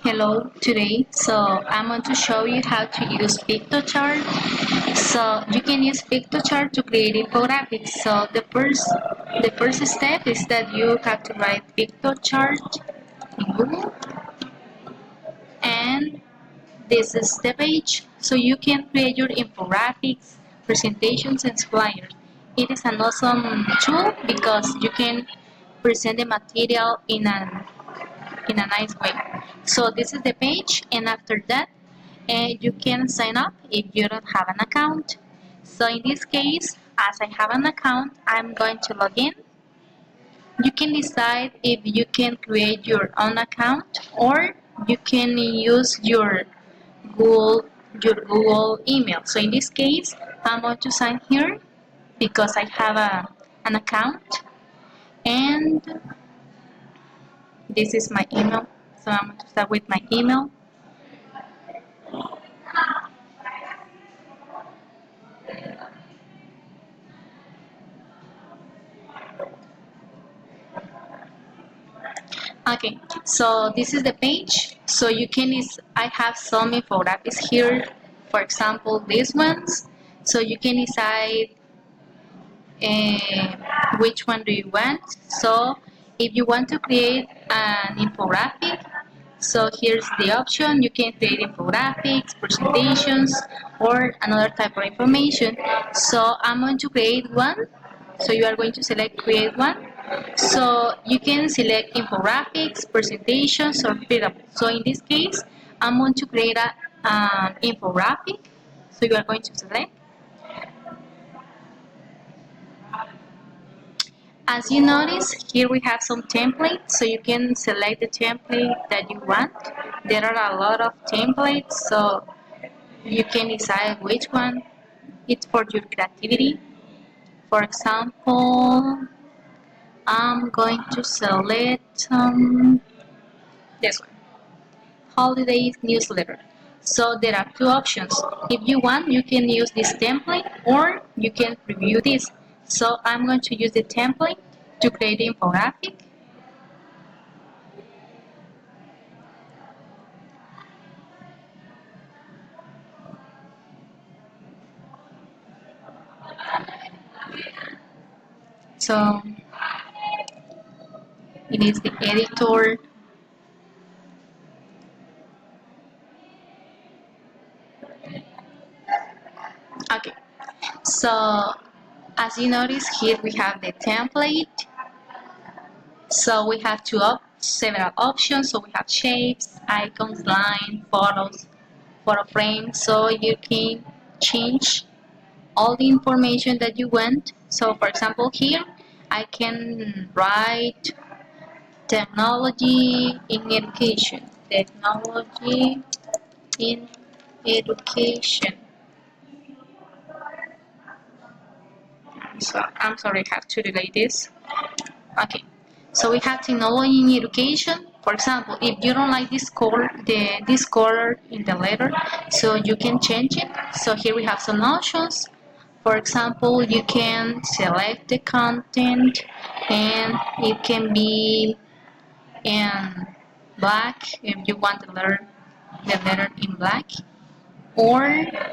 Hello today. I'm going to show you how to use Piktochart. So you can use Piktochart to create infographics. So the first step is that you have to write Piktochart in Google, and this is the page. So you can create your infographics, presentations, and flyers. It is an awesome tool because you can present the material in a nice way. So this is the page, and after that you can sign up if you don't have an account. So in this case, as I have an account, I'm going to log in. You can decide if you can create your own account or you can use Google your Google email. So in this case, I'm going to sign here because I have an account, and this is my email. So I'm going to start with my email. Okay, so this is the page. So you can I have some infographics here. For example, these ones. So you can decide which one do you want. So if you want to create an infographic, so here's the option. You can create infographics, presentations, or another type of information. So I'm going to create one. So you are going to select create one. So you can select infographics, presentations, or printable. So in this case, I'm going to create an infographic. So you are going to select. As you notice, here we have some templates, so you can select the template that you want. There are a lot of templates, so you can decide which one. It's for your creativity. For example, I'm going to select this one, holidays newsletter. So there are two options. If you want, you can use this template or you can preview this. So I'm going to use the template to create the infographic. So it is the editor. Okay, so as you notice here we have the template. So we have several options. So we have shapes, icons, line, photos, photo frames. So you can change all the information that you want. So for example here I can write technology in education. Technology in education. So I'm sorry, I have to delete this. Okay. So we have technology in education. For example, if you don't like this color in the letter, so you can change it. So here we have some options. For example, you can select the content, and it can be in black if you want the letter in black, or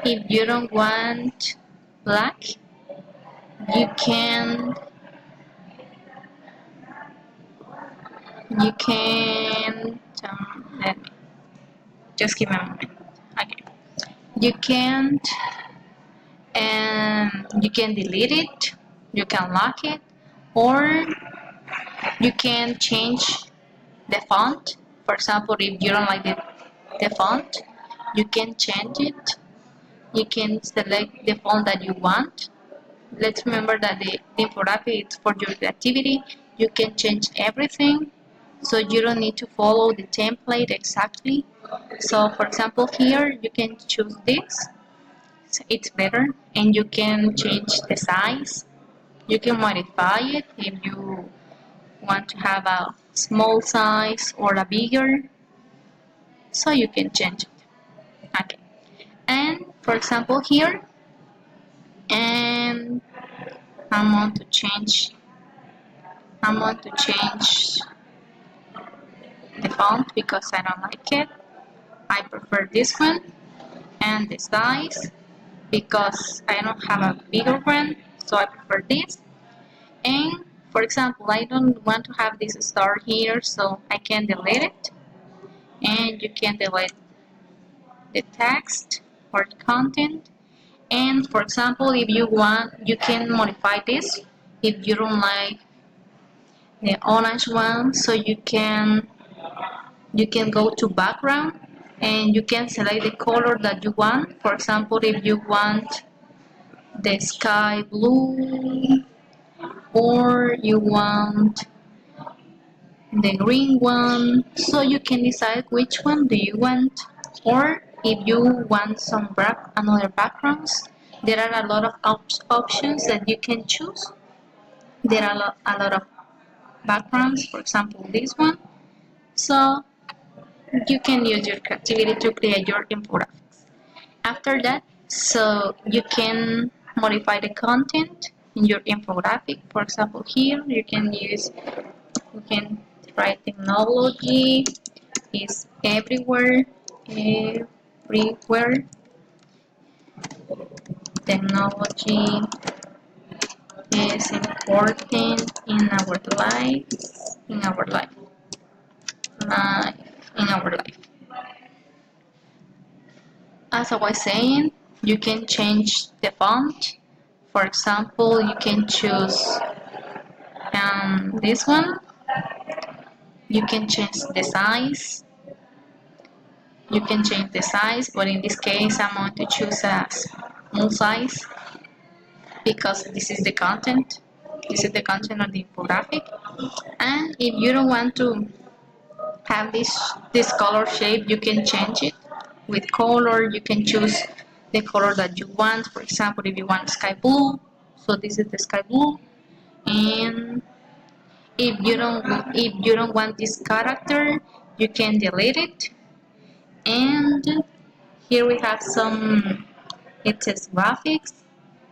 if you don't want black, you can you can let me just give me a moment. Okay, you can't, and you can delete it, you can lock it, or you can change the font. For example, if you don't like the font, you can change it. You can select the font that you want. Let's remember that the infographic is for your creativity. You can change everything, so you don't need to follow the template exactly. So for example here you can choose this, it's better, and you can change the size. You can modify it if you want to have a small size or a bigger, so you can change it. Okay, and for example here, and I'm going to change I'm going to change the font because I don't like it. I prefer this one, and the size because I don't have a bigger one, so I prefer this. And for example, I don't want to have this star here, so I can delete it. And you can delete the text or the content. And for example, if you want, you can modify this if you don't like the orange one, so you can go to background and you can select the color that you want. For example, if you want the sky blue, or you want the green one, so you can decide which one do you want. Or if you want some another backgrounds, there are a lot of options that you can choose. There are a lot of backgrounds, for example this one, so you can use your creativity to create your infographics. After that, so you can modify the content in your infographic. For example, here you can write technology is everywhere, everywhere. Technology is important in our lives, life, in our life. As I was saying, you can change the font. For example, you can choose this one. You can change the size. You can change the size, but in this case, I'm going to choose a small size because this is the content. This is the content of the infographic. And if you don't want to have this color shape, you can change it with color. You can choose the color that you want. For example, if you want sky blue, so this is the sky blue. And if you don't want this character, you can delete it. And here we have some, it says graphics,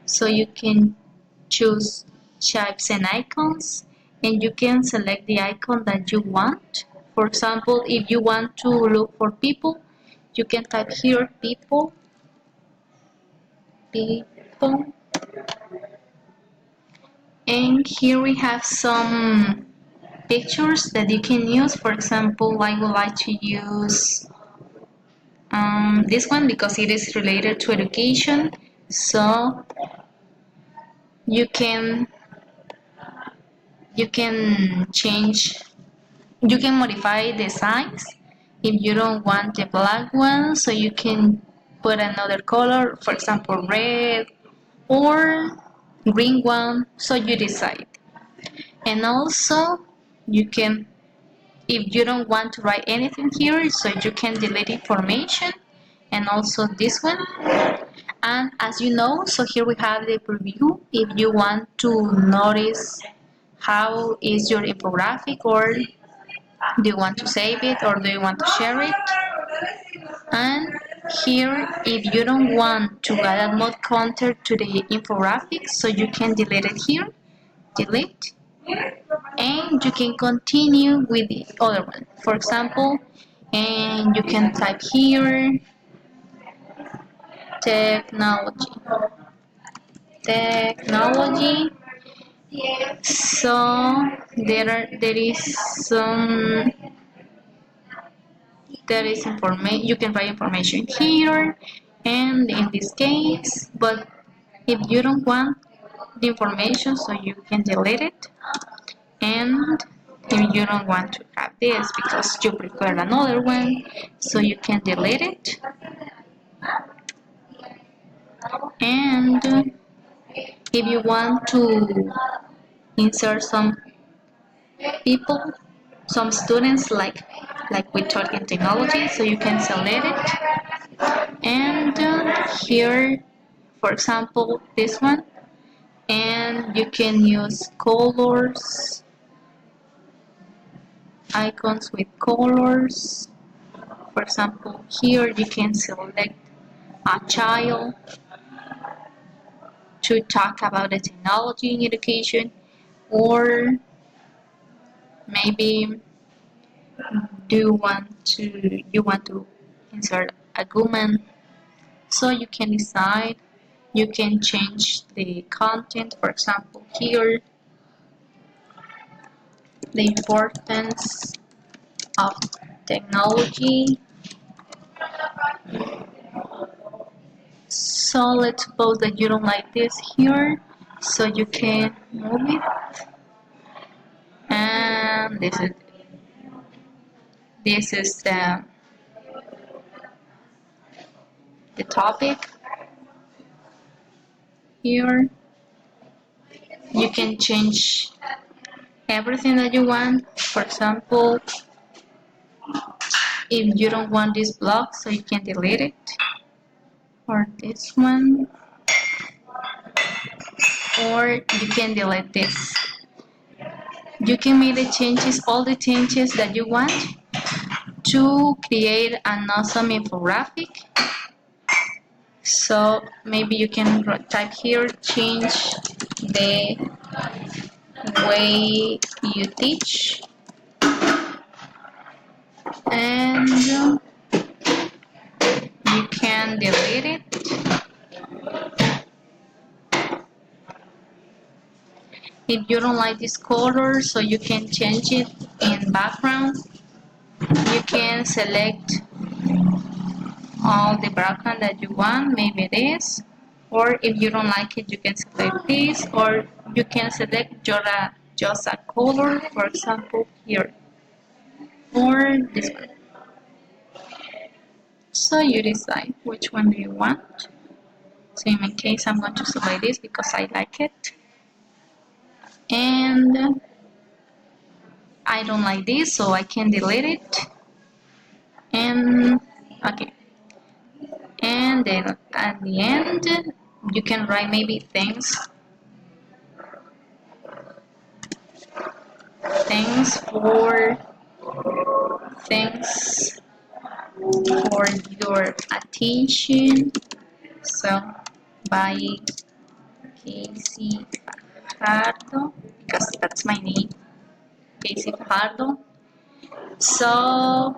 so you can choose shapes and icons, and you can select the icon that you want. For example, if you want to look for people, you can type here people, and here we have some pictures that you can use. For example, I would like to use this one because it is related to education, so you can change, you can modify the size if you don't want the black one, so you can put another color, for example red or green one, so you decide. And also you can, if you don't want to write anything here, so you can delete information, and also this one. And as you know, so here we have the preview. If you want to notice how is your infographic, or do you want to save it, or do you want to share it. And here, if you don't want to add more content to the infographic, so you can delete it here, delete, and you can continue with the other one. For example, and you can type here technology, technology. So there is information, you can write information here, and in this case, but if you don't want the information, so you can delete it. And if you don't want to have this because you prefer another one, so you can delete it. And if you want to insert some people, some students, like we talk in technology, so you can select it. And here, for example, this one, and you can use colors, icons with colors. For example, here you can select a child to talk about the technology in education, or maybe Do you want to insert a comment? So you can decide. You can change the content. For example, here, the importance of technology. So let's suppose that you don't like this here, so you can move it. And this is the topic here. You can change everything that you want. For example, if you don't want this block, so you can delete it, or this one, or you can delete this. You can make the changes, all the changes that you want to create an awesome infographic. So maybe you can type here, change the way you teach, and you can delete it. If you don't like this color, so you can change it in background. You can select all the background that you want, maybe this, or if you don't like it, you can select this, or you can select just a color, for example, here, or this one. So you decide which one do you want. So in my case, I'm going to select this because I like it. And I don't like this, so I can delete it. And okay. And then at the end, you can write maybe thanks for your attention. So by Casey Fajardo, because that's my name, Casey Fajardo. So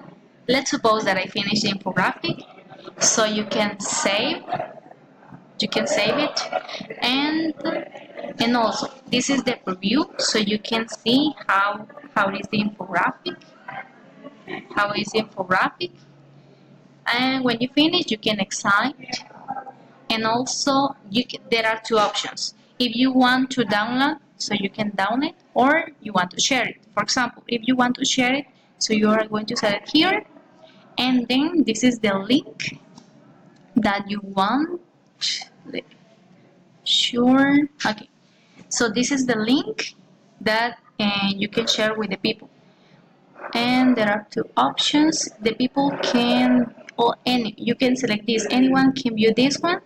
let's suppose that I finish the infographic. So you can save it, and also this is the preview, so you can see how is the infographic. And when you finish, you can exit. And also there are two options. If you want to download, so you can download, or you want to share it. For example, if you want to share it, so you are going to select here, and then this is the link that you want. Sure. Okay. So this is the link that you can share with the people. And there are two options. The people can, or you can select this. Anyone can view this one.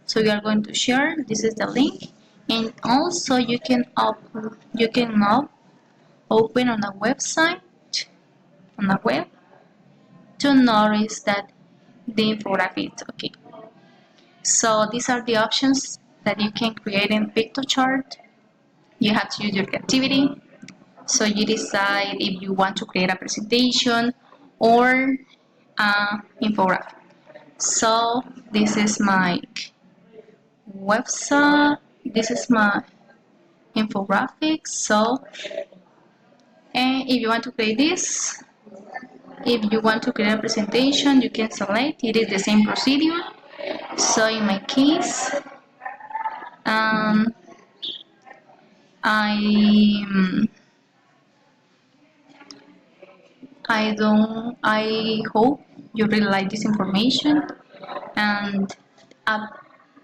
So you are going to share. This is the link, and also you can now open on a website, on a web, to notice that the infographic is okay. So these are the options that you can create in Piktochart. You have to use your creativity. So you decide if you want to create a presentation or infographic. So this is my website. This is my infographic. So, and if you want to create this, if you want to create a presentation, you can select. It is the same procedure. So in my case, I hope you really like this information, and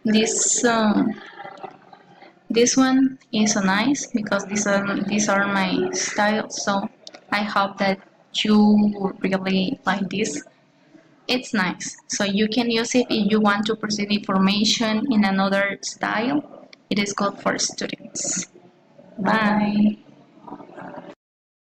this this one is so nice because these are my styles. So I hope that you really like this. It's nice, so you can use it if you want to present information in another style. It is good for students. Bye.